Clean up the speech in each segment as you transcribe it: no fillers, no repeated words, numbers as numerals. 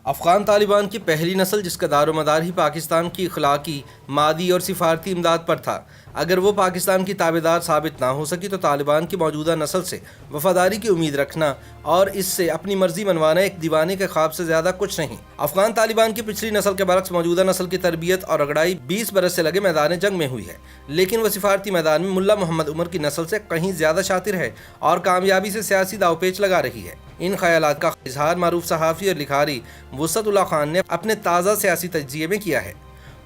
افغان طالبان کی پہلی نسل جس کا دار و مدار ہی پاکستان کی اخلاقی، مادی اور سفارتی امداد پر تھا، اگر وہ پاکستان کی تابعدار ثابت نہ ہو سکی تو طالبان کی موجودہ نسل سے وفاداری کی امید رکھنا اور اس سے اپنی مرضی منوانا ایک دیوانے کے خواب سے زیادہ کچھ نہیں۔ افغان طالبان کی پچھلی نسل کے برعکس موجودہ نسل کی تربیت اور رگڑائی 20 برس سے لگے میدان جنگ میں ہوئی ہے، لیکن وہ سفارتی میدان میں ملا محمد عمر کی نسل سے کہیں زیادہ شاطر ہے اور کامیابی سے سیاسی داو پیچ لگا رہی ہے۔ ان خیالات کا اظہار معروف صحافی اور لکھاری وسعت اللہ خان نے اپنے تازہ سیاسی تجزیے میں کیا ہے۔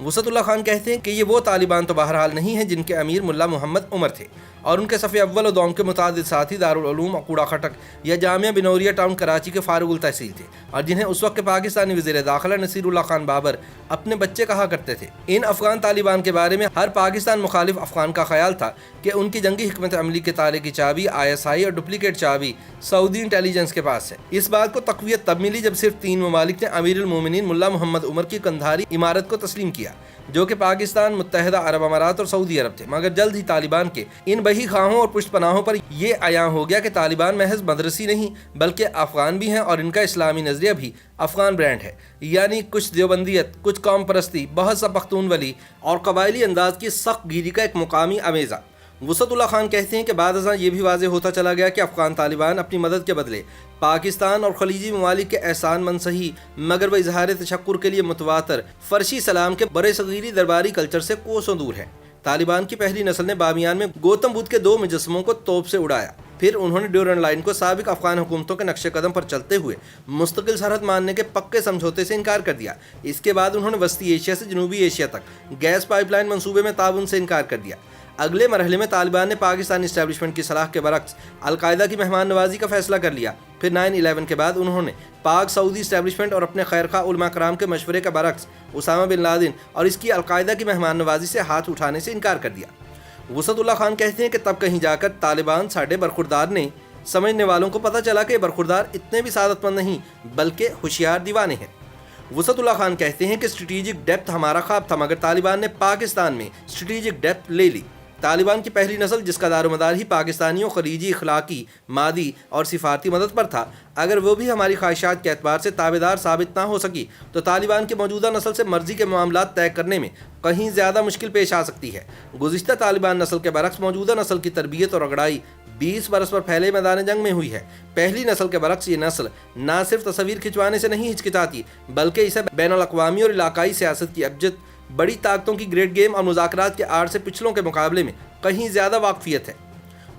وسعت اللہ خان کہتے ہیں کہ یہ وہ طالبان تو بہرحال نہیں ہیں جن کے امیر ملا محمد عمر تھے اور ان کے صف اول و دوم کے متعدد ساتھی دارالعلوم عقوڑہ خٹک یا جامعہ بنوریہ ٹاؤن کراچی کے فارغ التحصیل تھے، اور جنہیں اس وقت کے پاکستانی وزیر داخلہ نصیر اللہ خان بابر اپنے بچے کہا کرتے تھے۔ ان افغان طالبان کے بارے میں ہر پاکستان مخالف افغان کا خیال تھا کہ ان کی جنگی حکمت عملی کے تالے کی چابی ISI اور ڈپلیکیٹ چابی سعودی انٹیلیجنس کے پاس ہے۔ اس بات کو تقویت تب ملی جب صرف 3 ممالک نے امیر المومنین ملا محمد عمر کی قندھاری عمارت کو تسلیم کیا، جو کہ پاکستان، متحدہ عرب امارات اور سعودی عرب تھے، مگر جلد ہی طالبان کے ان بہی خواہوں اور پشت پناہوں پر یہ عیاں ہو گیا کہ طالبان محض مدرسی نہیں بلکہ افغان بھی ہیں اور ان کا اسلامی نظریہ بھی افغان برانڈ ہے، یعنی کچھ دیوبندیت، کچھ قوم پرستی، بہت سا پختون ولی اور قبائلی انداز کی سخت گیری کا ایک مقامی امیزہ۔ وسعت اللہ خان کہتے ہیں کہ بعد ازاں یہ بھی واضح ہوتا چلا گیا کہ افغان طالبان اپنی مدد کے بدلے پاکستان اور خلیجی ممالک کے احسان منصحی مگر وہ اظہار تشکر کے لیے متواتر فرشی سلام کے برے صغیری درباری کلچر سے کوسوں دور ہیں۔ طالبان کی پہلی نسل نے بامیان میں گوتم بدھ کے 2 مجسموں کو توپ سے اڑایا، پھر انہوں نے ڈیورنڈ لائن کو سابق افغان حکومتوں کے نقش قدم پر چلتے ہوئے مستقل سرحد ماننے کے پکے سمجھوتے سے انکار کر دیا۔ اس کے بعد انہوں نے وسطی ایشیا سے جنوبی ایشیا تک گیس پائپ لائن منصوبے میں تعاون سے انکار کر دیا۔ اگلے مرحلے میں طالبان نے پاکستانی اسٹیبلشمنٹ کی صلاح کے برعکس القاعدہ کی مہمان نوازی کا فیصلہ کر لیا۔ پھر 9/11 کے بعد انہوں نے پاک سعودی اسٹیبلشمنٹ اور اپنے خیرخواہ علماء کرام کے مشورے کے برعکس اسامہ بن لادن اور اس کی القاعدہ کی مہمان نوازی سے ہاتھ اٹھانے سے انکار کر دیا۔ وسعت اللہ خان کہتے ہیں کہ تب کہیں جا کر طالبان ساڈے برخوردار نے سمجھنے والوں کو پتہ چلا کہ برخوردار اتنے بھی سعادت مند نہیں بلکہ ہوشیار دیوانے ہیں۔ وسعت اللہ خان کہتے ہیں کہ اسٹریٹجک ڈیپتھ ہمارا خواب تھا، مگر طالبان نے پاکستان میں اسٹریٹجک ڈیپتھ لے لی۔ طالبان کی پہلی نسل جس کا دار و مدار ہی پاکستانیوں خلیجی اخلاقی، مادی اور سفارتی مدد پر تھا، اگر وہ بھی ہماری خواہشات کے اعتبار سے تابعدار ثابت نہ ہو سکی تو طالبان کی موجودہ نسل سے مرضی کے معاملات طے کرنے میں کہیں زیادہ مشکل پیش آ سکتی ہے۔ گزشتہ طالبان نسل کے برعکس موجودہ نسل کی تربیت اور رگڑائی 20 برس پر پھیلے میدان جنگ میں ہوئی ہے۔ پہلی نسل کے برعکس یہ نسل نہ صرف تصویر کھنچوانے سے نہیں ہچکچاتی بلکہ اسے بین الاقوامی اور علاقائی سیاست کی ابجد، بڑی طاقتوں کی گریڈ گیم اور مذاکرات کے آڑ سے پچھلوں کے مقابلے میں کہیں زیادہ واقفیت ہے۔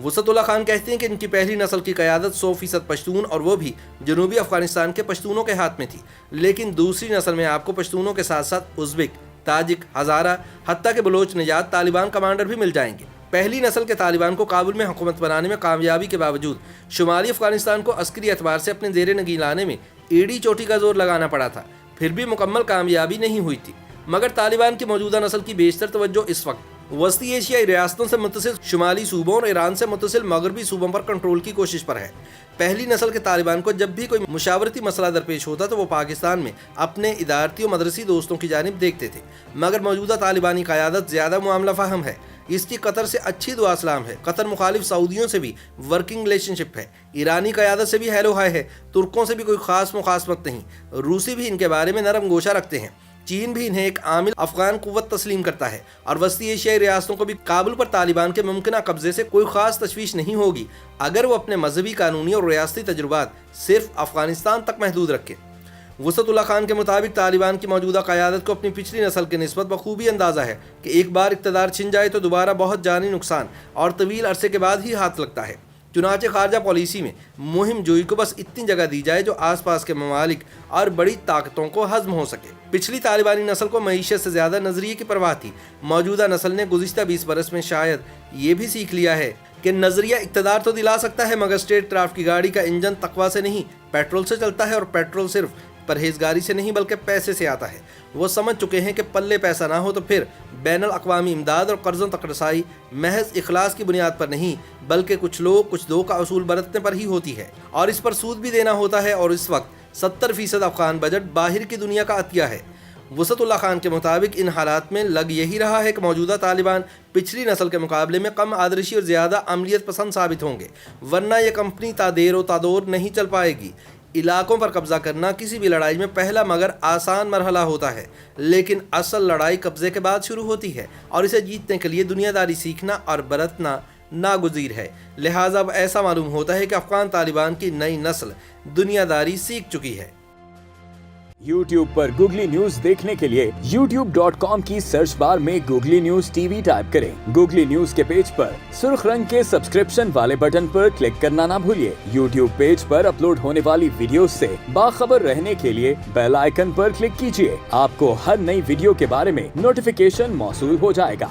وسعت اللہ خان کہتے ہیں کہ ان کی پہلی نسل کی قیادت 100% پشتون اور وہ بھی جنوبی افغانستان کے پشتونوں کے ہاتھ میں تھی، لیکن دوسری نسل میں آپ کو پشتونوں کے ساتھ ساتھ ازبک، تاجک، ہزارہ، حتیٰ کہ بلوچ نژاد طالبان کمانڈر بھی مل جائیں گے۔ پہلی نسل کے طالبان کو کابل میں حکومت بنانے میں کامیابی کے باوجود شمالی افغانستان کو عسکری اعتبار سے اپنے زیر نگین لانے میں ایڑی چوٹی کا زور لگانا پڑا تھا، پھر بھی مکمل کامیابی نہیں ہوئی تھی۔ مگر طالبان کی موجودہ نسل کی بیشتر توجہ اس وقت وسطی ایشیائی ریاستوں سے متصل شمالی صوبوں اور ایران سے متصل مغربی صوبوں پر کنٹرول کی کوشش پر ہے۔ پہلی نسل کے طالبان کو جب بھی کوئی مشاورتی مسئلہ درپیش ہوتا تو وہ پاکستان میں اپنے ادارتی و مدرسی دوستوں کی جانب دیکھتے تھے، مگر موجودہ طالبانی قیادت زیادہ معاملہ فہم ہے۔ اس کی قطر سے اچھی دعا سلام ہے، قطر مخالف سعودیوں سے بھی ورکنگ ریلیشن شپ ہے، ایرانی قیادت سے بھی ہیلو ہائی ہے، ترکوں سے بھی کوئی خاص مخاصمت نہیں، روسی بھی ان کے بارے میں نرم گوشہ رکھتے ہیں، چین بھی انہیں ایک عامل افغان قوت تسلیم کرتا ہے، اور وسطی ایشیائی ریاستوں کو بھی کابل پر طالبان کے ممکنہ قبضے سے کوئی خاص تشویش نہیں ہوگی اگر وہ اپنے مذہبی، قانونی اور ریاستی تجربات صرف افغانستان تک محدود رکھیں۔ وسعت اللہ خان کے مطابق طالبان کی موجودہ قیادت کو اپنی پچھلی نسل کے نسبت بخوبی اندازہ ہے کہ ایک بار اقتدار چھن جائے تو دوبارہ بہت جانی نقصان اور طویل عرصے کے بعد ہی ہاتھ لگتا ہے۔ چنانچہ خارجہ پالیسی میں مہم جوئی کو بس اتنی جگہ دی جائے جو آس پاس کے ممالک اور بڑی طاقتوں کو ہضم ہو سکے۔ پچھلی طالبانی نسل کو معیشت سے زیادہ نظریے کی پرواہ تھی، موجودہ نسل نے گزشتہ 20 برس میں شاید یہ بھی سیکھ لیا ہے کہ نظریہ اقتدار تو دلا سکتا ہے مگر اسٹیٹ کرافٹ کی گاڑی کا انجن تقویٰ سے نہیں پیٹرول سے چلتا ہے، اور پیٹرول صرف پرہیزگاری سے نہیں بلکہ پیسے سے آتا ہے۔ وہ سمجھ چکے ہیں کہ پلے پیسہ نہ ہو تو پھر بین الاقوامی امداد اور قرضوں تک رسائی محض اخلاص کی بنیاد پر نہیں بلکہ کچھ لوگ کچھ دو کا اصول برتنے پر ہی ہوتی ہے، اور اس پر سود بھی دینا ہوتا ہے، اور اس وقت 70% افغان بجٹ باہر کی دنیا کا عطیہ ہے۔ وسعت اللہ خان کے مطابق ان حالات میں لگ یہی رہا ہے کہ موجودہ طالبان پچھلی نسل کے مقابلے میں کم آدرشی اور زیادہ عملیت پسند ثابت ہوں گے، ورنہ یہ کمپنی تا دیر و تا دور نہیں چل پائے گی۔ علاقوں پر قبضہ کرنا کسی بھی لڑائی میں پہلا مگر آسان مرحلہ ہوتا ہے، لیکن اصل لڑائی قبضے کے بعد شروع ہوتی ہے اور اسے جیتنے کے لیے دنیا داری سیکھنا اور برتنا ناگزیر ہے۔ لہٰذا اب ایسا معلوم ہوتا ہے کہ افغان طالبان کی نئی نسل دنیا داری سیکھ چکی ہے۔ YouTube پر گوگلی نیوز دیکھنے کے لیے youtube.com کی سرچ بار میں googly news T V type کریں۔ گوگلی نیوز کے پیج پر سرخ رنگ کے سبسکرپشن والے بٹن پر کلک کرنا نہ بھولیے۔ YouTube پیج پر اپلوڈ ہونے والی ویڈیوز سے باخبر رہنے کے لیے بیل آئیکن پر کلک کیجیے۔ آپ کو ہر نئی ویڈیو کے بارے میں نوٹیفیکیشن موصول ہو جائے گا۔